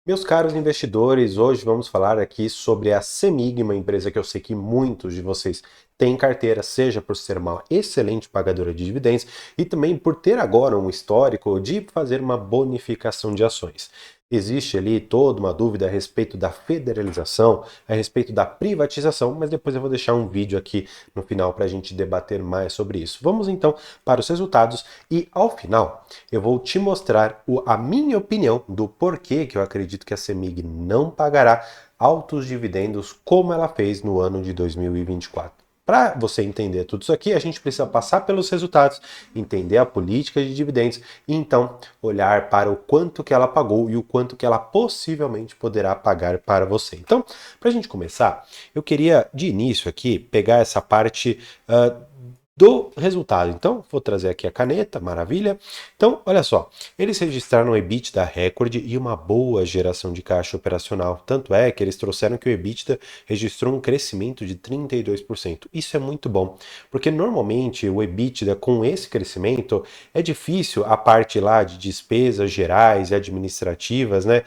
Meus caros investidores, hoje vamos falar aqui sobre a CEMIG, uma empresa que eu sei que muitos de vocês têm em carteira, seja por ser uma excelente pagadora de dividendos e também por ter agora um histórico de fazer uma bonificação de ações. Existe ali toda uma dúvida a respeito da federalização, a respeito da privatização, mas depois eu vou deixar um vídeo aqui no final para a gente debater mais sobre isso. Vamos então para os resultados e ao final eu vou te mostrar a minha opinião do porquê que eu acredito que a CEMIG não pagará altos dividendos como ela fez no ano de 2024. Para você entender tudo isso aqui, a gente precisa passar pelos resultados, entender a política de dividendos e então olhar para o quanto que ela pagou e o quanto que ela possivelmente poderá pagar para você. Então, para a gente começar, eu queria de início aqui pegar essa parte do resultado. Então, vou trazer aqui a caneta, maravilha. Então, olha só, eles registraram um EBITDA recorde e uma boa geração de caixa operacional. Tanto é que eles trouxeram que o EBITDA registrou um crescimento de 32%. Isso é muito bom, porque normalmente o EBITDA com esse crescimento é difícil a parte lá de despesas gerais e administrativas, né,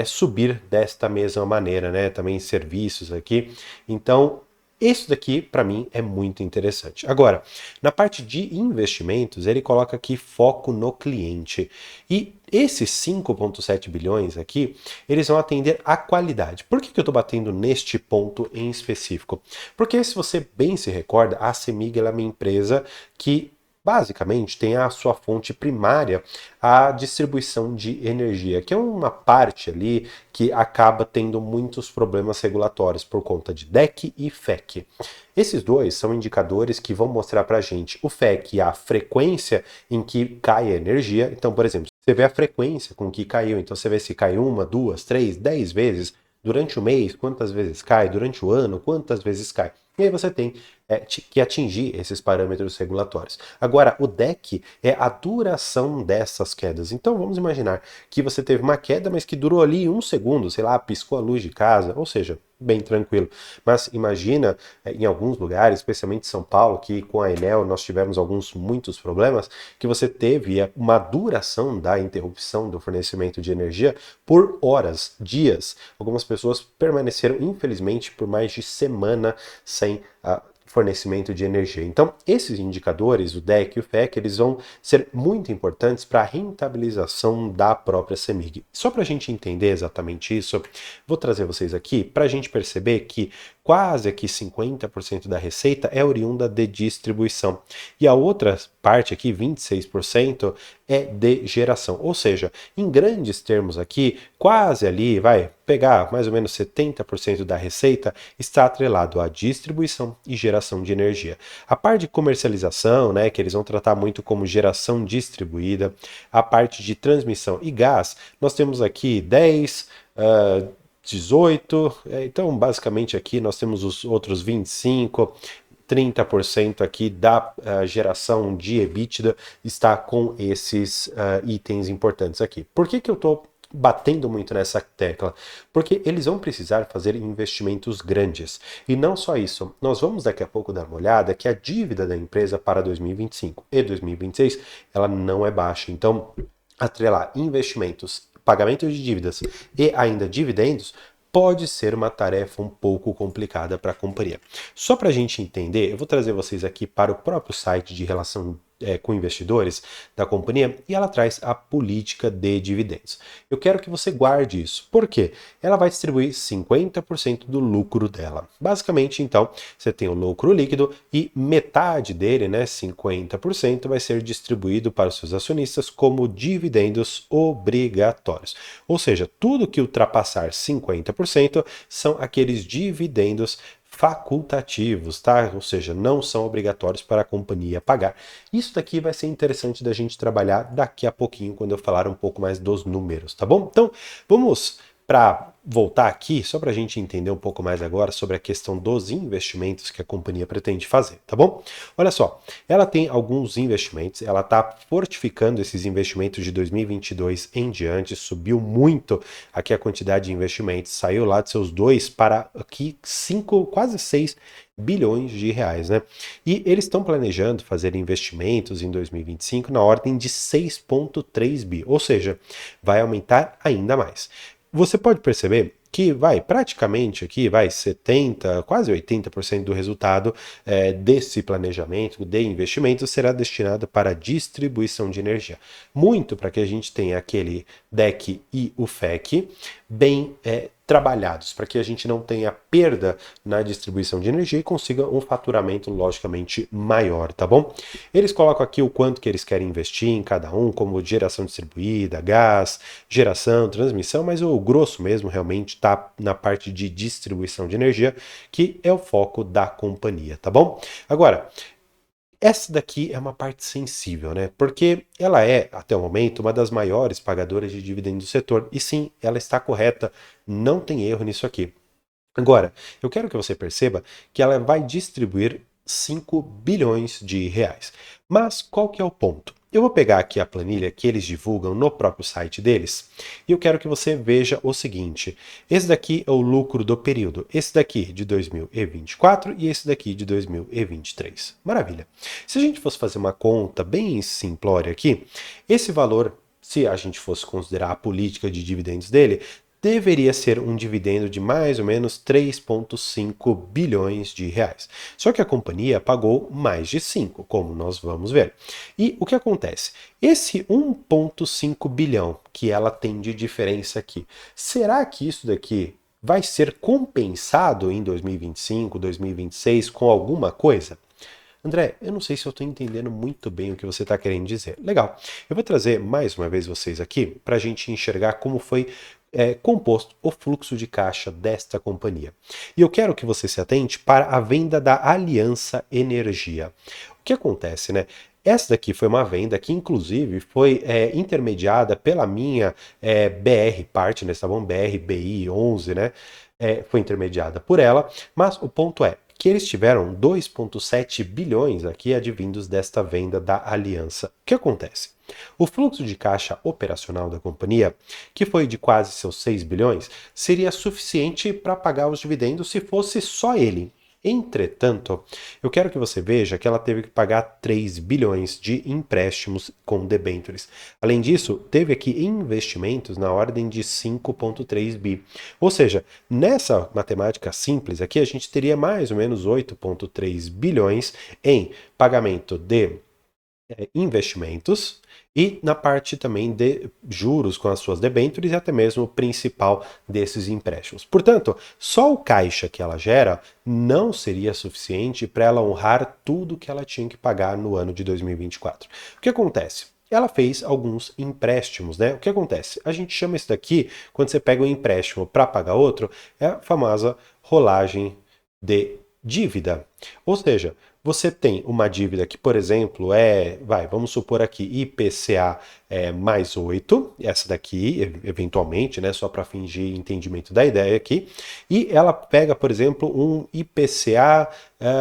subir desta mesma maneira, né, também serviços aqui. Então, isso daqui, para mim, é muito interessante. Agora, na parte de investimentos, ele coloca aqui foco no cliente. E esses 5,7 bilhões aqui, eles vão atender à qualidade. Por que eu estou batendo neste ponto em específico? Porque se você bem se recorda, a CEMIG é uma empresa que basicamente tem a sua fonte primária a distribuição de energia, que é uma parte ali que acaba tendo muitos problemas regulatórios por conta de DEC e FEC. Esses dois são indicadores que vão mostrar para a gente o FEC, a frequência em que cai a energia. Então, por exemplo, você vê a frequência com que caiu, então você vê se cai uma, duas, três, 10 vezes durante o mês, quantas vezes cai, durante o ano, quantas vezes cai. E aí você tem que atingir esses parâmetros regulatórios. Agora, o DEC é a duração dessas quedas. Então, vamos imaginar que você teve uma queda, mas que durou ali um segundo, sei lá, piscou a luz de casa, ou seja, bem tranquilo. Mas imagina, em alguns lugares, especialmente São Paulo, que com a Enel nós tivemos muitos problemas, que você teve uma duração da interrupção do fornecimento de energia por horas, dias. Algumas pessoas permaneceram, infelizmente, por mais de semana sem fornecimento de energia. Então, esses indicadores, o DEC e o FEC, eles vão ser muito importantes para a rentabilização da própria CEMIG. Só para a gente entender exatamente isso, vou trazer vocês aqui para a gente perceber que quase aqui 50% da receita é oriunda de distribuição. E a outra parte aqui, 26%, é de geração. Ou seja, em grandes termos aqui, quase ali, vai pegar mais ou menos 70% da receita está atrelado à distribuição e geração de energia. A parte de comercialização, né, que eles vão tratar muito como geração distribuída, a parte de transmissão e gás, nós temos aqui 10, 18, então basicamente aqui nós temos os outros 25, 30% aqui da geração de EBITDA está com esses itens importantes aqui. Por que eu estou batendo muito nessa tecla? Porque eles vão precisar fazer investimentos grandes. E não só isso, nós vamos daqui a pouco dar uma olhada que a dívida da empresa para 2025 e 2026, ela não é baixa. Então, atrelar investimentos, pagamento de dívidas e ainda dividendos pode ser uma tarefa um pouco complicada para a companhia. Só para a gente entender, eu vou trazer vocês aqui para o próprio site de relação com investidores da companhia e ela traz a política de dividendos. Eu quero que você guarde isso. Por quê? Ela vai distribuir 50% do lucro dela. Basicamente, então, você tem o lucro líquido e metade dele, né, 50%, vai ser distribuído para os seus acionistas como dividendos obrigatórios. Ou seja, tudo que ultrapassar 50% são aqueles dividendos facultativos, tá? Ou seja, não são obrigatórios para a companhia pagar. Isso daqui vai ser interessante da gente trabalhar daqui a pouquinho, quando eu falar um pouco mais dos números, tá bom? Então, vamos para voltar aqui, só para a gente entender um pouco mais agora sobre a questão dos investimentos que a companhia pretende fazer, tá bom? Olha só, ela tem alguns investimentos, ela está fortificando esses investimentos de 2022 em diante, subiu muito aqui a quantidade de investimentos, saiu lá de seus 2 para aqui 5, quase 6 bilhões de reais, né? E eles estão planejando fazer investimentos em 2025 na ordem de 6,3 bi, ou seja, vai aumentar ainda mais. você pode perceber que vai praticamente aqui, vai 70, quase 80% do resultado desse planejamento, de investimento, será destinado para a distribuição de energia. Muito para que a gente tenha aquele DEC e o FEC bem trabalhados, para que a gente não tenha perda na distribuição de energia e consiga um faturamento logicamente maior, tá bom? Eles colocam aqui o quanto que eles querem investir em cada um, como geração distribuída, gás, geração, transmissão, mas o grosso mesmo realmente está na parte de distribuição de energia, que é o foco da companhia, tá bom? Agora, essa daqui é uma parte sensível, né? Porque ela é, até o momento, uma das maiores pagadoras de dividendos do setor. E sim, ela está correta, não tem erro nisso aqui. Agora, eu quero que você perceba que ela vai distribuir 5 bilhões de reais. Mas qual que é o ponto? Eu vou pegar aqui a planilha que eles divulgam no próprio site deles e eu quero que você veja o seguinte. Esse daqui é o lucro do período. Esse daqui de 2024 e esse daqui de 2023. Maravilha. Se a gente fosse fazer uma conta bem simplória aqui, esse valor, se a gente fosse considerar a política de dividendos dele, deveria ser um dividendo de mais ou menos 3,5 bilhões de reais. Só que a companhia pagou mais de 5, como nós vamos ver. E o que acontece? Esse 1,5 bilhão que ela tem de diferença aqui, será que isso daqui vai ser compensado em 2025, 2026 com alguma coisa? André, eu não sei se eu estou entendendo muito bem o que você está querendo dizer. Legal. Eu vou trazer mais uma vez vocês aqui para a gente enxergar como foi composto o fluxo de caixa desta companhia. E eu quero que você se atente para a venda da Aliança Energia. O que acontece, né? Essa daqui foi uma venda que, inclusive, foi intermediada pela minha BR Partners, tá bom? BRBI 11, né? Foi intermediada por ela, mas o ponto é que eles tiveram 2,7 bilhões aqui advindos desta venda da Aliança. O que acontece? O fluxo de caixa operacional da companhia, que foi de quase seus 6 bilhões, seria suficiente para pagar os dividendos se fosse só ele. Entretanto, eu quero que você veja que ela teve que pagar 3 bilhões de empréstimos com debêntures. Além disso, teve aqui investimentos na ordem de 5,3 bi. Ou seja, nessa matemática simples aqui, a gente teria mais ou menos 8,3 bilhões em pagamento de investimentos e na parte também de juros com as suas debêntures e até mesmo o principal desses empréstimos. Portanto, só o caixa que ela gera não seria suficiente para ela honrar tudo que ela tinha que pagar no ano de 2024. O que acontece? Ela fez alguns empréstimos, né? O que acontece? A gente chama isso daqui, quando você pega um empréstimo para pagar outro, é a famosa rolagem de dívida. Ou seja, você tem uma dívida que, por exemplo, vamos supor aqui, IPCA mais 8, essa daqui, eventualmente, né, só para fingir entendimento da ideia aqui, e ela pega, por exemplo, um IPCA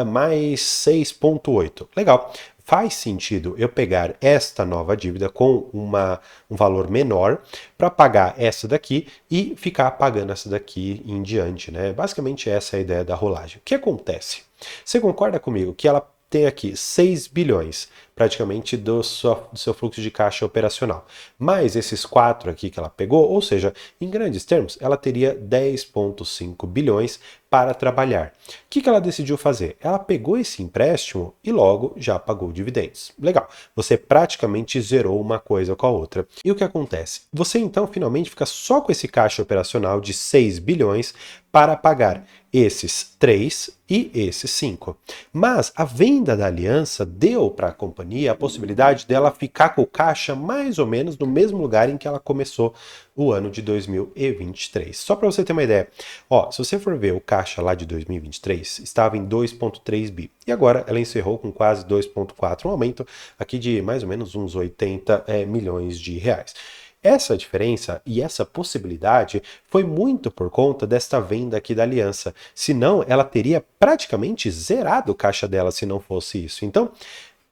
mais 6,8. Legal. Faz sentido eu pegar esta nova dívida com um valor menor para pagar essa daqui e ficar pagando essa daqui em diante, né? Basicamente essa é a ideia da rolagem. O que acontece? Você concorda comigo que ela tem aqui 6 bilhões praticamente do seu fluxo de caixa operacional, mais esses 4 aqui que ela pegou, ou seja, em grandes termos, ela teria 10,5 bilhões para trabalhar. O que ela decidiu fazer? Ela pegou esse empréstimo e logo já pagou dividendos. Legal, você praticamente zerou uma coisa com a outra. E o que acontece? Você então finalmente fica só com esse caixa operacional de 6 bilhões para pagar esses 3 e esses 5. Mas a venda da aliança deu para a companhia a possibilidade dela ficar com o caixa mais ou menos no mesmo lugar em que ela começou o ano de 2023. Só para você ter uma ideia, ó, se você for ver o caixa lá de 2023, estava em 2,3 bi. E agora ela encerrou com quase 2,4, um aumento aqui de mais ou menos uns 80 milhões de reais. Essa diferença e essa possibilidade foi muito por conta desta venda aqui da aliança. Senão, ela teria praticamente zerado o caixa dela se não fosse isso. Então,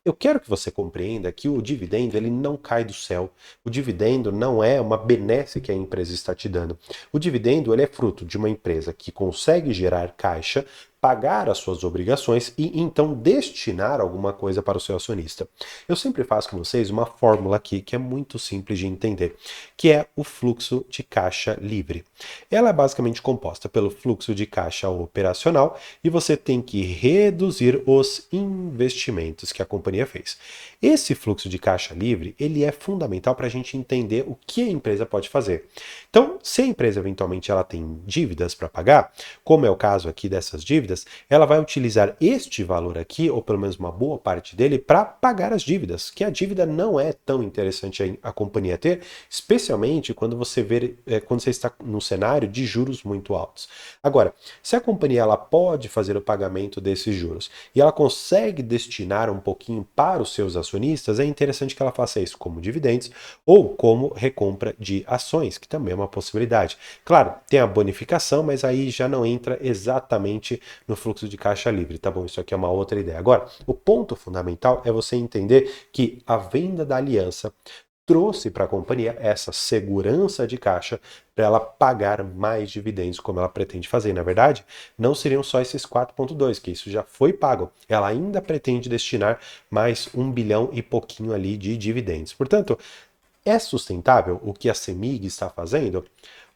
eu quero que você compreenda que o dividendo ele não cai do céu. O dividendo não é uma benesse que a empresa está te dando. O dividendo ele é fruto de uma empresa que consegue gerar caixa pagar as suas obrigações e então destinar alguma coisa para o seu acionista. Eu sempre faço com vocês uma fórmula aqui que é muito simples de entender, que é o fluxo de caixa livre. Ela é basicamente composta pelo fluxo de caixa operacional e você tem que reduzir os investimentos que a companhia fez. Esse fluxo de caixa livre, ele é fundamental para a gente entender o que a empresa pode fazer. Então, se a empresa eventualmente ela tem dívidas para pagar, como é o caso aqui dessas dívidas, ela vai utilizar este valor aqui, ou pelo menos uma boa parte dele, para pagar as dívidas, que a dívida não é tão interessante a companhia ter, especialmente quando você vê, quando você está num cenário de juros muito altos. Agora, se a companhia ela pode fazer o pagamento desses juros e ela consegue destinar um pouquinho para os seus acionistas, é interessante que ela faça isso como dividendos ou como recompra de ações, que também é uma possibilidade. Claro, tem a bonificação, mas aí já não entra exatamente no fluxo de caixa livre, tá bom? Isso aqui é uma outra ideia. Agora, o ponto fundamental é você entender que a venda da aliança trouxe para a companhia essa segurança de caixa para ela pagar mais dividendos como ela pretende fazer. Na verdade, não seriam só esses 4,2, que isso já foi pago. Ela ainda pretende destinar mais 1 bilhão e pouquinho ali de dividendos. Portanto, é sustentável o que a CEMIG está fazendo?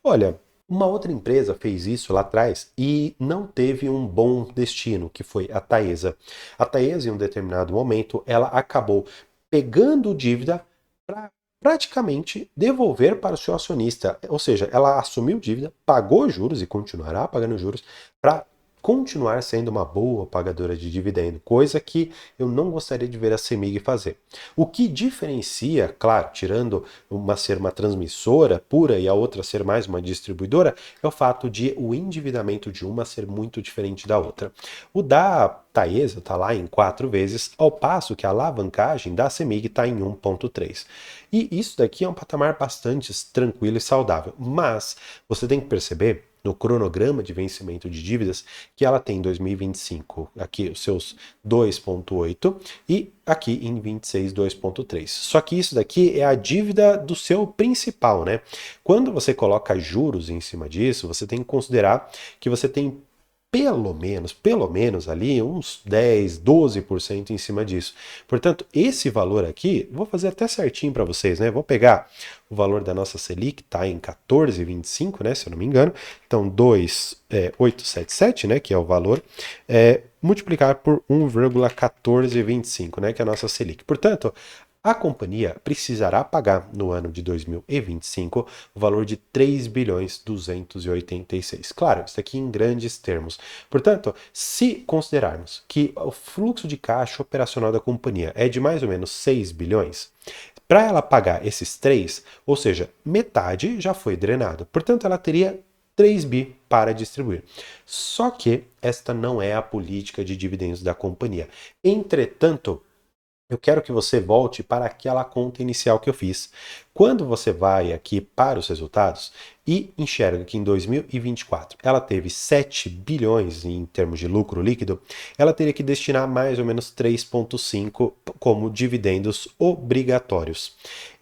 Olha, uma outra empresa fez isso lá atrás e não teve um bom destino, que foi a Taesa. A Taesa, em um determinado momento, ela acabou pegando dívida para praticamente devolver para o seu acionista. Ou seja, ela assumiu dívida, pagou juros e continuará pagando juros para continuar sendo uma boa pagadora de dividendo, coisa que eu não gostaria de ver a CEMIG fazer. O que diferencia, claro, tirando uma ser uma transmissora pura e a outra ser mais uma distribuidora, é o fato de o endividamento de uma ser muito diferente da outra. O da Taesa está lá em 4 vezes, ao passo que a alavancagem da CEMIG está em 1,3. E isso daqui é um patamar bastante tranquilo e saudável, mas você tem que perceber no cronograma de vencimento de dívidas, que ela tem em 2025 aqui os seus 2,8 e aqui em 26 2,3. Só que isso daqui é a dívida do seu principal, né? Quando você coloca juros em cima disso, você tem que considerar que você tem pelo menos ali uns 10, 12% em cima disso. Portanto, esse valor aqui, vou fazer até certinho para vocês, né? Vou pegar o valor da nossa Selic, tá em 14,25, né? Se eu não me engano. Então, 2,877, né? Que é o valor, multiplicar por 1,1425, né? Que é a nossa Selic. Portanto, a companhia precisará pagar no ano de 2025 o valor de 3 bilhões 286. Claro, isso aqui em grandes termos. Portanto, se considerarmos que o fluxo de caixa operacional da companhia é de mais ou menos 6 bilhões, para ela pagar esses 3, ou seja, metade já foi drenado. Portanto, ela teria 3 bi para distribuir. Só que esta não é a política de dividendos da companhia. Entretanto, eu quero que você volte para aquela conta inicial que eu fiz. Quando você vai aqui para os resultados e enxerga que em 2024 ela teve 7 bilhões em termos de lucro líquido, ela teria que destinar mais ou menos 3,5 como dividendos obrigatórios.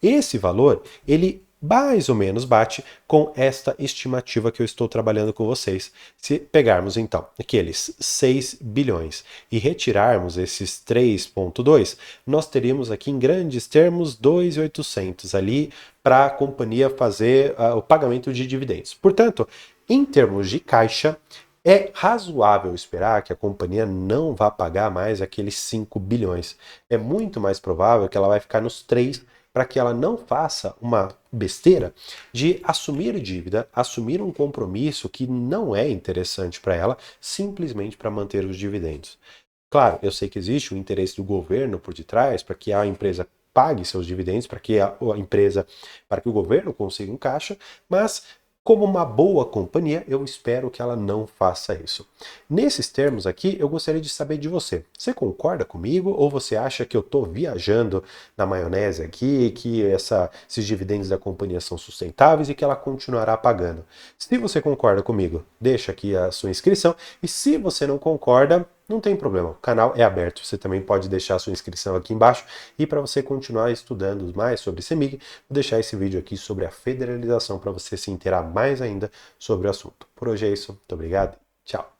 Esse valor, ele mais ou menos bate com esta estimativa que eu estou trabalhando com vocês. Se pegarmos então aqueles 6 bilhões e retirarmos esses 3,2, nós teríamos aqui em grandes termos 2.800 ali para a companhia fazer o pagamento de dividendos. Portanto, em termos de caixa, é razoável esperar que a companhia não vá pagar mais aqueles 5 bilhões. É muito mais provável que ela vai ficar nos 3 para que ela não faça uma besteira de assumir dívida, assumir um compromisso que não é interessante para ela, simplesmente para manter os dividendos. Claro, eu sei que existe o interesse do governo por detrás para que a empresa pague seus dividendos, para que para que o governo consiga um caixa, mas como uma boa companhia, eu espero que ela não faça isso. Nesses termos aqui, eu gostaria de saber de você. Você concorda comigo ou você acha que eu estou viajando na maionese aqui, que esses dividendos da companhia são sustentáveis e que ela continuará pagando? Se você concorda comigo, deixa aqui a sua inscrição e se você não concorda, não tem problema, o canal é aberto, você também pode deixar a sua inscrição aqui embaixo e para você continuar estudando mais sobre CEMIG, vou deixar esse vídeo aqui sobre a federalização para você se inteirar mais ainda sobre o assunto. Por hoje é isso, muito obrigado, tchau!